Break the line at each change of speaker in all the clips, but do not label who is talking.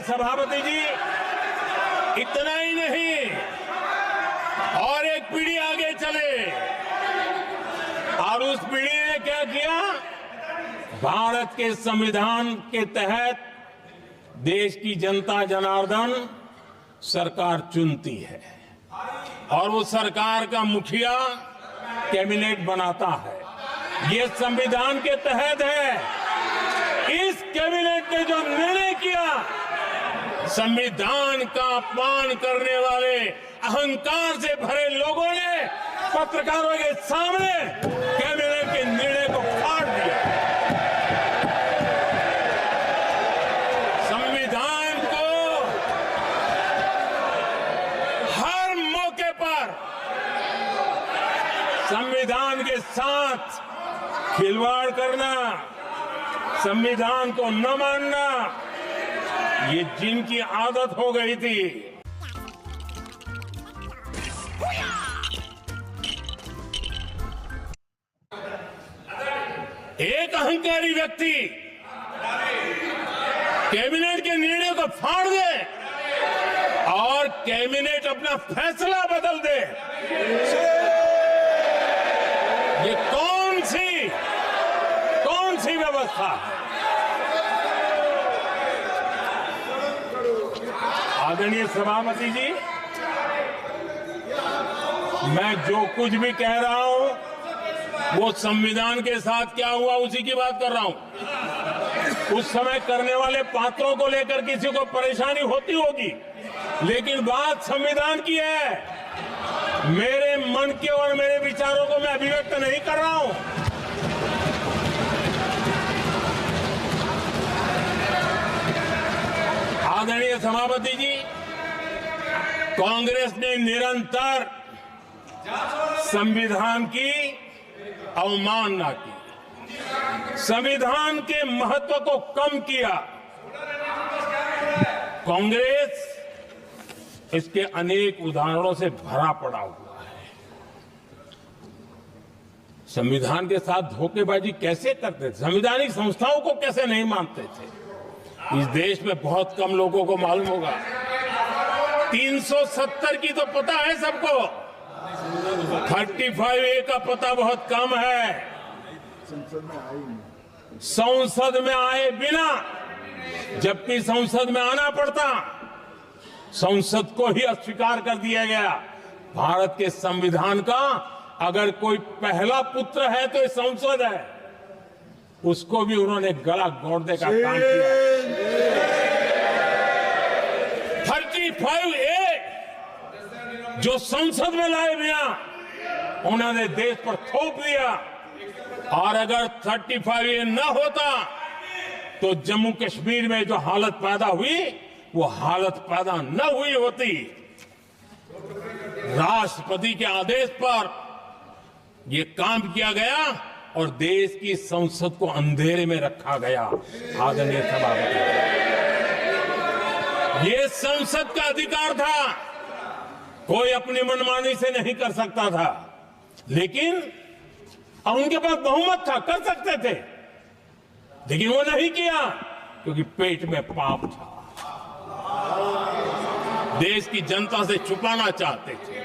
सभापति जी, इतना ही नहीं, और एक पीढ़ी आगे चले और उस पीढ़ी ने क्या किया? भारत के संविधान के तहत देश की जनता जनार्दन सरकार चुनती है और वो सरकार का मुखिया कैबिनेट बनाता है। ये संविधान के तहत है। इस कैबिनेट ने जो निर्णय किया, संविधान का अपमान करने वाले अहंकार से भरे लोगों ने पत्रकारों के सामने कैबिनेट के निर्णय को फाड़ दिया। संविधान को हर मौके पर संविधान के साथ खिलवाड़ करना, संविधान को न मानना, ये जिनकी आदत हो गई थी, एक अहंकारी व्यक्ति कैबिनेट के निर्णय को फाड़ दे और कैबिनेट अपना फैसला बदल दे, ये कौन सी व्यवस्था है? आदरणीय सभापति जी, मैं जो कुछ भी कह रहा हूं वो संविधान के साथ क्या हुआ उसी की बात कर रहा हूं। उस समय करने वाले पात्रों को लेकर किसी को परेशानी होती होगी, लेकिन बात संविधान की है। मेरे मन के और मेरे विचारों को मैं अभिव्यक्त नहीं कर रहा हूं। आदरणीय सभापति जी, कांग्रेस ने निरंतर संविधान की अवमानना की, संविधान के महत्व को कम किया। कांग्रेस इसके अनेक उदाहरणों से भरा पड़ा हुआ है। संविधान के साथ धोखेबाजी कैसे करते थे, संवैधानिक संस्थाओं को कैसे नहीं मानते थे, इस देश में बहुत कम लोगों को मालूम होगा। 370 की तो पता है सबको, 35A का पता बहुत कम है। संसद में आए बिना, जबकि संसद में आना पड़ता, संसद को ही अस्वीकार कर दिया गया। भारत के संविधान का अगर कोई पहला पुत्र है तो ये संसद है, उसको भी उन्होंने गला घोंटने का काम किया। 35A जो संसद में लाए बिना उन्होंने देश पर थोप दिया, और अगर 35A न होता तो जम्मू कश्मीर में जो हालत पैदा हुई वो हालत पैदा न हुई होती। राष्ट्रपति के आदेश पर ये काम किया गया और देश की संसद को अंधेरे में रखा गया। आदरणीय सभापति, ये संसद का अधिकार था, कोई अपनी मनमानी से नहीं कर सकता था, लेकिन और उनके पास बहुमत था, कर सकते थे, लेकिन वो नहीं किया क्योंकि पेट में पाप था, देश की जनता से छुपाना चाहते थे।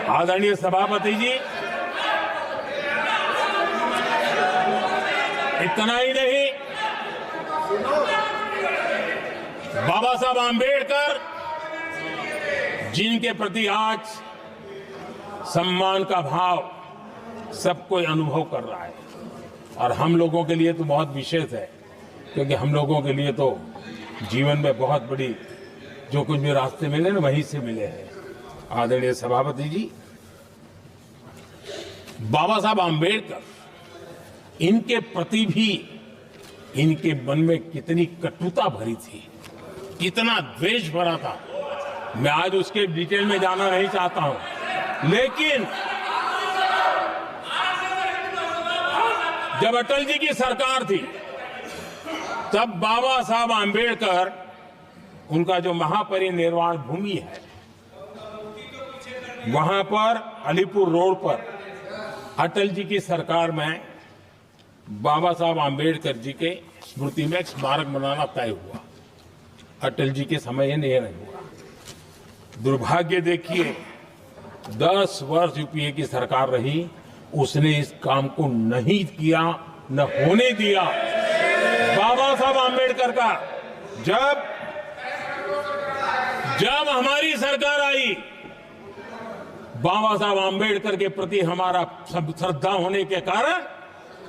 आदरणीय सभापति जी, इतना ही नहीं, बाबा साहब आंबेडकर जिनके प्रति आज सम्मान का भाव सब कोई अनुभव कर रहा है, और हम लोगों के लिए तो बहुत विशेष है, क्योंकि हम लोगों के लिए तो जीवन में बहुत बड़ी जो कुछ भी रास्ते मिले ना वहीं से मिले हैं। आदरणीय सभापति जी, बाबा साहब आंबेडकर, इनके प्रति भी इनके मन में कितनी कटुता भरी थी, कितना द्वेष भरा था, मैं आज उसके डिटेल में जाना नहीं चाहता हूं, लेकिन जब अटल जी की सरकार थी तब बाबा साहब आंबेडकर, उनका जो महापरिनिर्वाण भूमि है, वहां पर अलीपुर रोड पर अटल जी की सरकार में बाबा साहब आंबेडकर जी के स्मृति में एक स्मारक बनाना तय हुआ। अटल जी के समय ये नहीं हुआ। दुर्भाग्य देखिए, 10 वर्ष यूपीए की सरकार रही, उसने इस काम को नहीं किया, न होने दिया। बाबा साहब आम्बेडकर का जब हमारी सरकार आई, बाबा साहब आम्बेडकर के प्रति हमारा श्रद्धा होने के कारण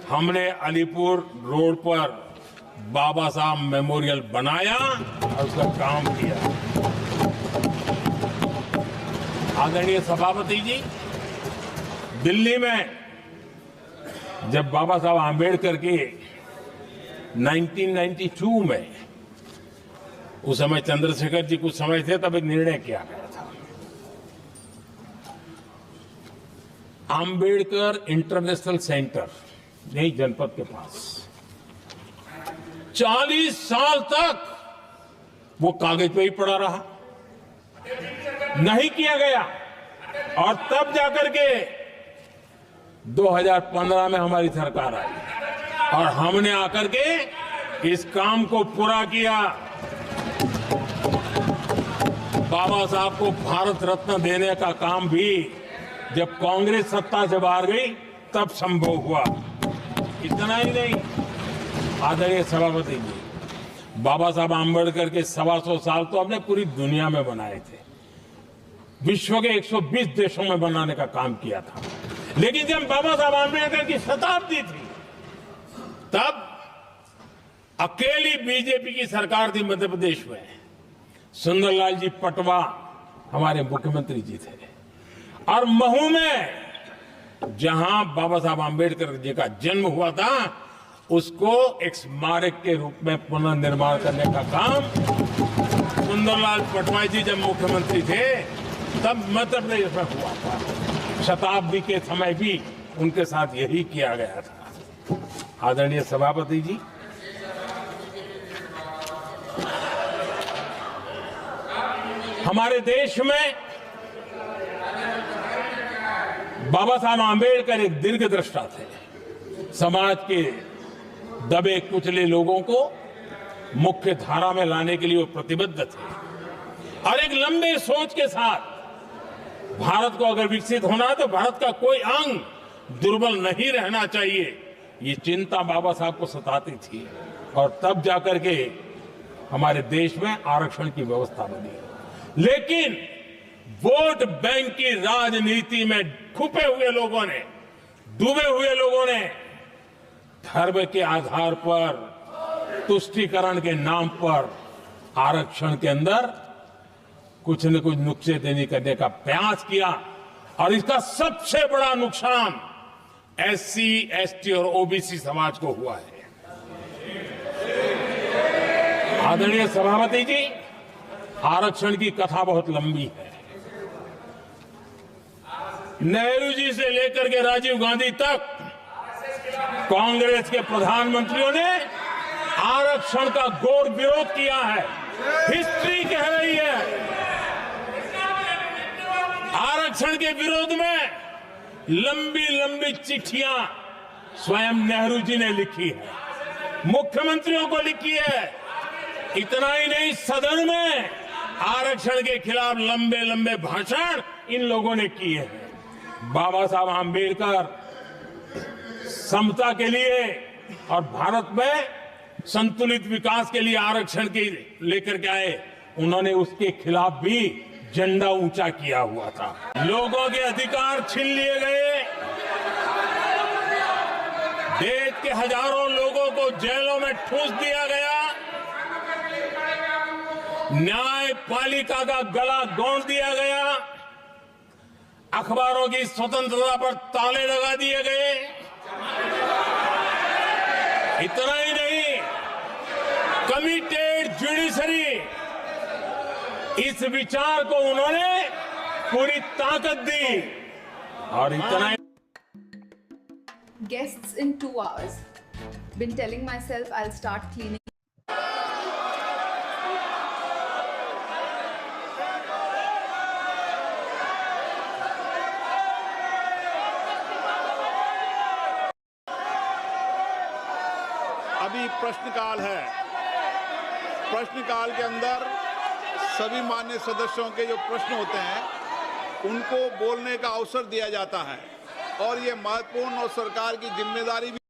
हमने अलीपुर रोड पर बाबा साहब मेमोरियल बनाया और उसका काम किया। आदरणीय सभापति जी, दिल्ली में जब बाबा साहब आम्बेडकर के 1992 में, उस समय चंद्रशेखर जी कुछ समय थे, तब एक निर्णय किया गया था, आम्बेडकर इंटरनेशनल सेंटर यही जनपद के पास। 40 साल तक वो कागज पे ही पड़ा रहा, नहीं किया गया। और तब जाकर के 2015 में हमारी सरकार आई और हमने आकर के इस काम को पूरा किया। बाबा साहब को भारत रत्न देने का काम भी जब कांग्रेस सत्ता से बाहर गई तब संभव हुआ। इतना ही नहीं, आदरणीय सभापति जी, बाबा साहब आम्बेडकर के 125 साल तो हमने पूरी दुनिया में बनाए थे, विश्व के 120 देशों में बनाने का काम किया था। लेकिन जब बाबा साहब आम्बेडकर की शताब्दी थी, तब अकेली बीजेपी की सरकार थी मध्य प्रदेश में। सुंदरलाल जी पटवा हमारे मुख्यमंत्री जी थे। और महू में जहां बाबा साहब आम्बेडकर जी का जन्म हुआ था, उसको एक स्मारक के रूप में पुनर्निर्माण करने का काम सुंदरलाल पटवा जी जब मुख्यमंत्री थे तब मध्य प्रदेश में हुआ था। शताब्दी के समय भी उनके साथ यही किया गया था। आदरणीय सभापति जी, हमारे देश में बाबा साहब आम्बेडकर एक दीर्घदृष्टा थे। समाज के दबे कुचले लोगों को मुख्य धारा में लाने के लिए वो प्रतिबद्ध थे और एक लंबे सोच के साथ भारत को अगर विकसित होना है तो भारत का कोई अंग दुर्बल नहीं रहना चाहिए, ये चिंता बाबा साहब को सताती थी। और तब जाकर के हमारे देश में आरक्षण की व्यवस्था बनी। लेकिन वोट बैंक की राजनीति में छुपे हुए लोगों ने, डूबे हुए लोगों ने धर्म के आधार पर, तुष्टीकरण के नाम पर आरक्षण के अंदर कुछ न कुछ नुक्सेदेनी करने का प्रयास किया। और इसका सबसे बड़ा नुकसान एससी, एसटी और ओबीसी समाज को हुआ है। आदरणीय सभापति जी, आरक्षण की कथा बहुत लंबी है। नेहरू जी से लेकर के राजीव गांधी तक कांग्रेस के प्रधानमंत्रियों ने आरक्षण का घोर विरोध किया है। हिस्ट्री कह रही है आरक्षण के विरोध में लंबी लंबी चिट्ठियां स्वयं नेहरू जी ने लिखी है, मुख्यमंत्रियों को लिखी है। इतना ही नहीं, सदन में आरक्षण के खिलाफ लंबे लंबे भाषण इन लोगों ने किए हैं। बाबा साहब आम्बेडकर समता के लिए और भारत में संतुलित विकास के लिए आरक्षण के लेकर के आए। उन्होंने उसके खिलाफ भी झंडा ऊंचा किया हुआ था। लोगों के अधिकार छीन लिए गए, देश के हजारों लोगों को जेलों में ठूंस दिया गया, न्यायपालिका का गला दौड़ दिया गया, अखबारों की स्वतंत्रता पर ताले लगा दिए गए। इतना ही नहीं, कमिटेड जुडिशरी, इस विचार को उन्होंने पूरी ताकत दी। और इतना ही
Guests in 2 hours. Been telling myself I'll start cleaning.
अभी प्रश्नकाल है। प्रश्नकाल के अंदर सभी मान्य सदस्यों के जो प्रश्न होते हैं उनको बोलने का अवसर दिया जाता है और ये महत्वपूर्ण और सरकार की जिम्मेदारी भी